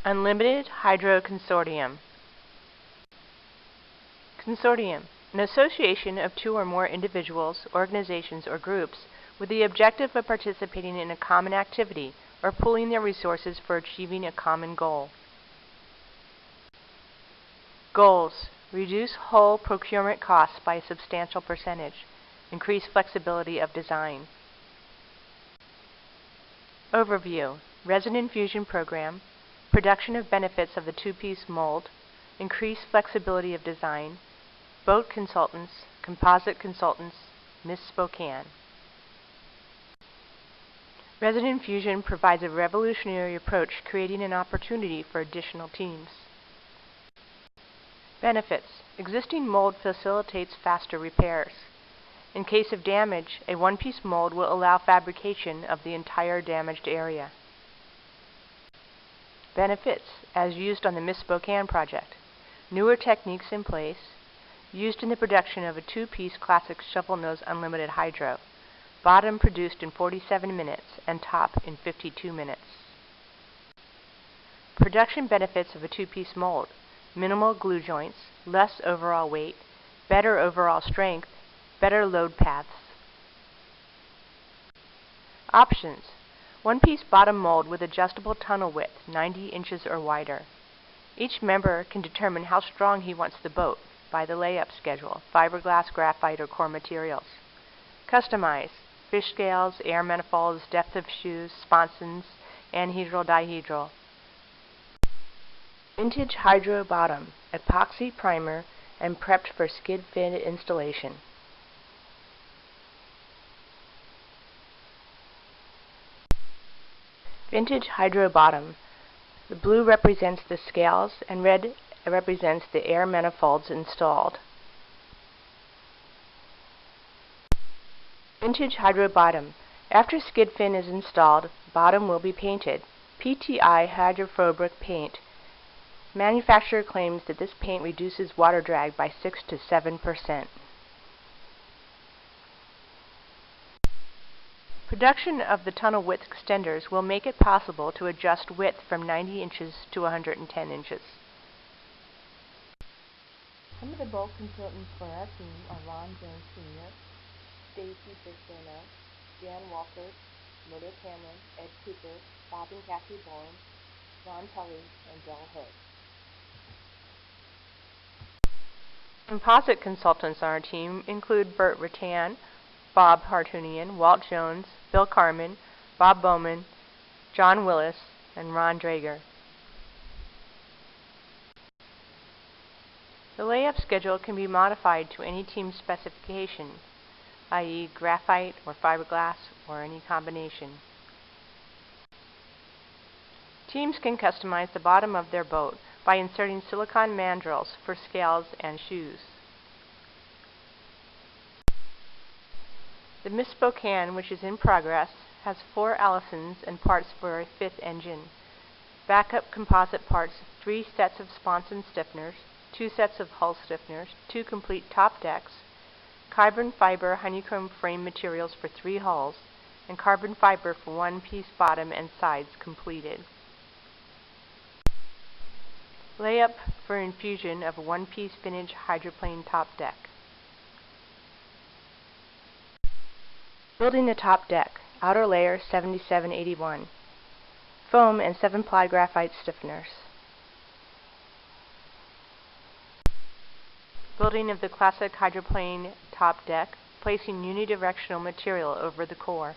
Unlimited Hydro Consortium. Consortium, an association of two or more individuals, organizations, or groups with the objective of participating in a common activity or pooling their resources for achieving a common goal. Goals: reduce whole procurement costs by a substantial percentage. Increase flexibility of design. Overview: resin infusion program, production of benefits of the two-piece mold, increase flexibility of design, boat consultants, composite consultants, Miss Spokane. Resin infusion provides a revolutionary approach, creating an opportunity for additional teams. Benefits: existing mold facilitates faster repairs. In case of damage, a one-piece mold will allow fabrication of the entire damaged area. Benefits as used on the Miss Spokane project: newer techniques in place, used in the production of a two-piece classic shovel nose unlimited hydro, bottom produced in 47 minutes and top in 52 minutes. Production benefits of a two-piece mold: minimal glue joints, less overall weight, better overall strength, better load paths. Options: one-piece bottom mold with adjustable tunnel width 90 inches or wider. Each member can determine how strong he wants the boat by the layup schedule, fiberglass, graphite, or core materials. Customize: fish scales, air manifolds, depth of shoes, sponsons, anhedral, dihedral. Vintage hydro bottom, epoxy primer, and prepped for skid fin installation. Vintage hydro bottom. The blue represents the scales and red represents the air manifolds installed. Vintage hydro bottom. After skid fin is installed, bottom will be painted. PTI hydrophobic paint. Manufacturer claims that this paint reduces water drag by 6 to 7%. Production of the tunnel width extenders will make it possible to adjust width from 90 inches to 110 inches. Some of the boat consultants for our team are Ron Jones Sr., Stacy Biscano, Jan Walker, Murdo Cameron, Ed Cooper, Bob and Kathy Bourne, Ron Tully, and Del Hood. Composite consultants on our team include Bert Rattan, Bob Hartunian, Walt Jones, Bill Carmen, Bob Bowman, John Willis, and Ron Drager. The layup schedule can be modified to any team specification, i.e. graphite or fiberglass or any combination. Teams can customize the bottom of their boat by inserting silicone mandrels for scales and shoes. The Miss Spokane, which is in progress, has 4 Allisons and parts for a 5th engine, backup composite parts, 3 sets of sponson stiffeners, 2 sets of hull stiffeners, 2 complete top decks, carbon fiber honeycomb frame materials for 3 hulls, and carbon fiber for one-piece bottom and sides completed. Layup for infusion of a one-piece vintage hydroplane top deck. Building the top deck. Outer layer 7781. Foam and 7-ply graphite stiffeners. Building of the classic hydroplane top deck, placing unidirectional material over the core.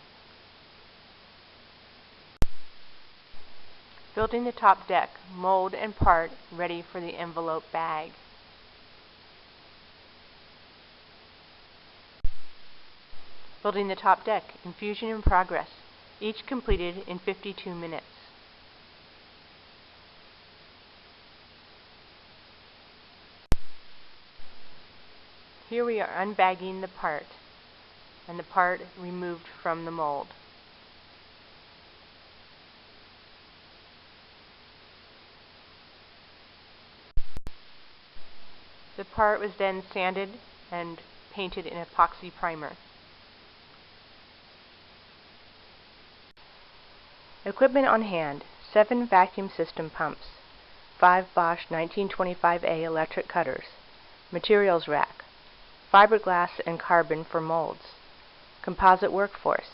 Building the top deck, mold and part ready for the envelope bag. Building the top deck, infusion in progress, each completed in 52 minutes. Here we are unbagging the part, and the part removed from the mold. The part was then sanded and painted in epoxy primer. Equipment on hand: 7 vacuum system pumps, 5 Bosch 1925A electric cutters, materials rack, fiberglass and carbon for molds, composite workforce,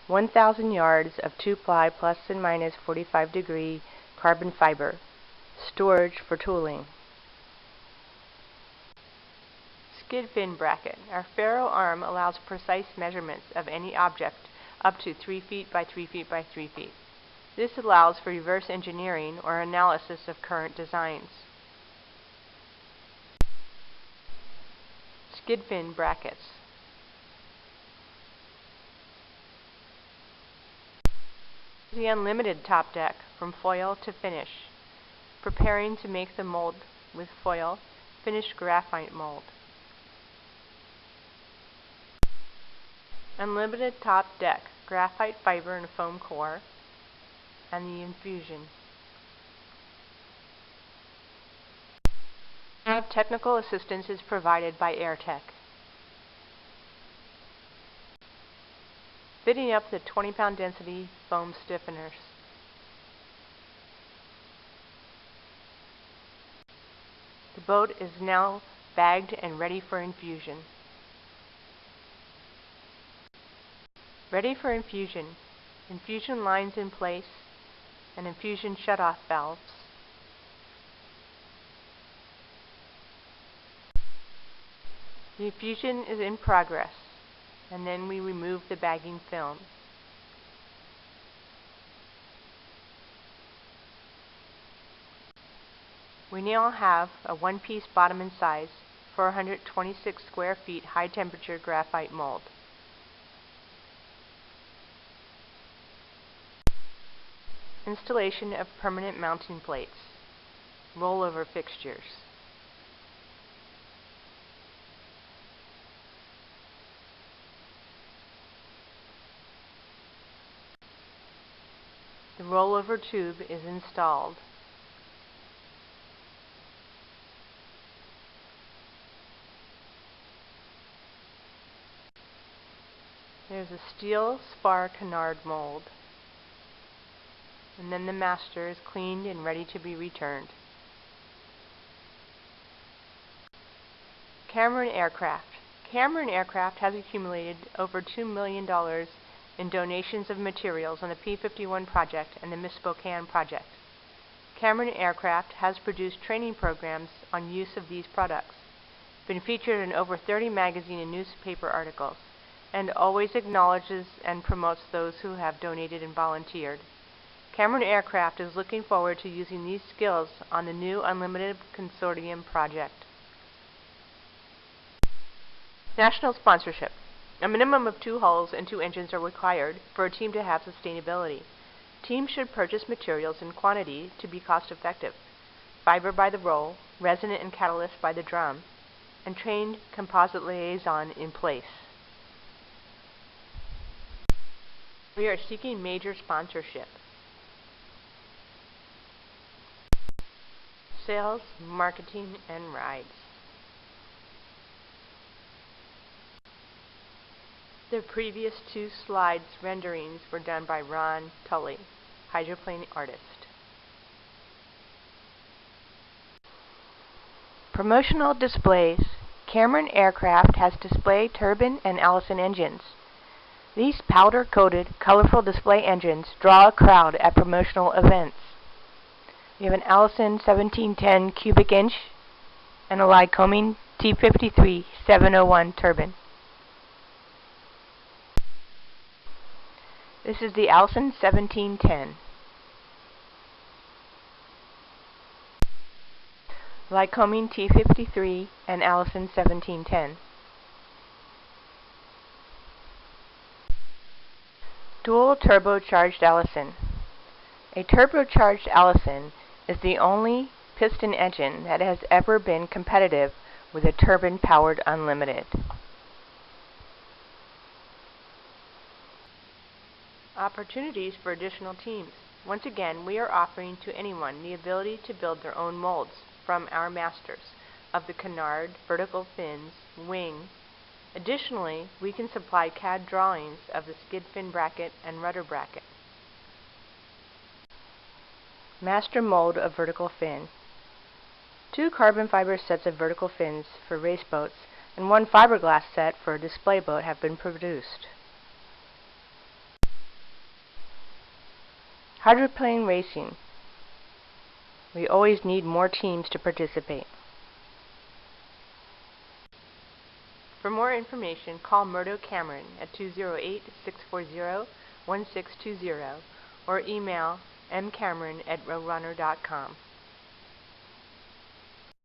1,000 yards of 2-ply plus and minus 45-degree carbon fiber, storage for tooling. Skid fin bracket. Our ferro arm allows precise measurements of any object up to 3 feet by 3 feet by 3 feet. This allows for reverse engineering or analysis of current designs. Skid fin brackets. The unlimited top deck from foil to finish. Preparing to make the mold with foil, finished graphite mold. Unlimited top deck, graphite fiber and foam core, and the infusion. Technical assistance is provided by AirTech. Fitting up the 20-pound density foam stiffeners. The boat is now bagged and ready for infusion. Ready for infusion. Infusion lines in place and infusion shutoff valves. The infusion is in progress, and then we remove the bagging film. We now have a one-piece bottom and size, 426 square feet high temperature graphite mold. Installation of permanent mounting plates. Rollover fixtures. The rollover tube is installed. There's a steel spar canard mold. And then the master is cleaned and ready to be returned. Cameron Aircraft. Cameron Aircraft has accumulated over $2 million in donations of materials on the P-51 project and the Miss Spokane project. Cameron Aircraft has produced training programs on use of these products, been featured in over 30 magazine and newspaper articles, and always acknowledges and promotes those who have donated and volunteered. Cameron Aircraft is looking forward to using these skills on the new Unlimited Consortium project. National sponsorship. A minimum of 2 hulls and 2 engines are required for a team to have sustainability. Teams should purchase materials in quantity to be cost effective. Fiber by the roll, resin and catalyst by the drum, and trained composite liaison in place. We are seeking major sponsorship. Sales, marketing, and rides. The previous 2 slides renderings were done by Ron Tully, hydroplane artist. Promotional displays. Cameron Aircraft has display turbine and Allison engines. These powder-coated, colorful display engines draw a crowd at promotional events. We have an Allison 1710 cubic inch and a Lycoming T53 701 turbine. This is the Allison 1710. Lycoming T53 and Allison 1710. Dual turbocharged Allison. A turbocharged Allison is the only piston engine that has ever been competitive with a turbine-powered Unlimited. Opportunities for additional teams. Once again, we are offering to anyone the ability to build their own molds from our masters of the canard, vertical fins, wing. Additionally, we can supply CAD drawings of the skid fin bracket and rudder bracket. Master mold of vertical fin. 2 carbon fiber sets of vertical fins for race boats and 1 fiberglass set for a display boat have been produced. Hydroplane racing. We always need more teams to participate. For more information, call Murdo Cameron at 208-640-1620 or email mcameron@roadrunner.com.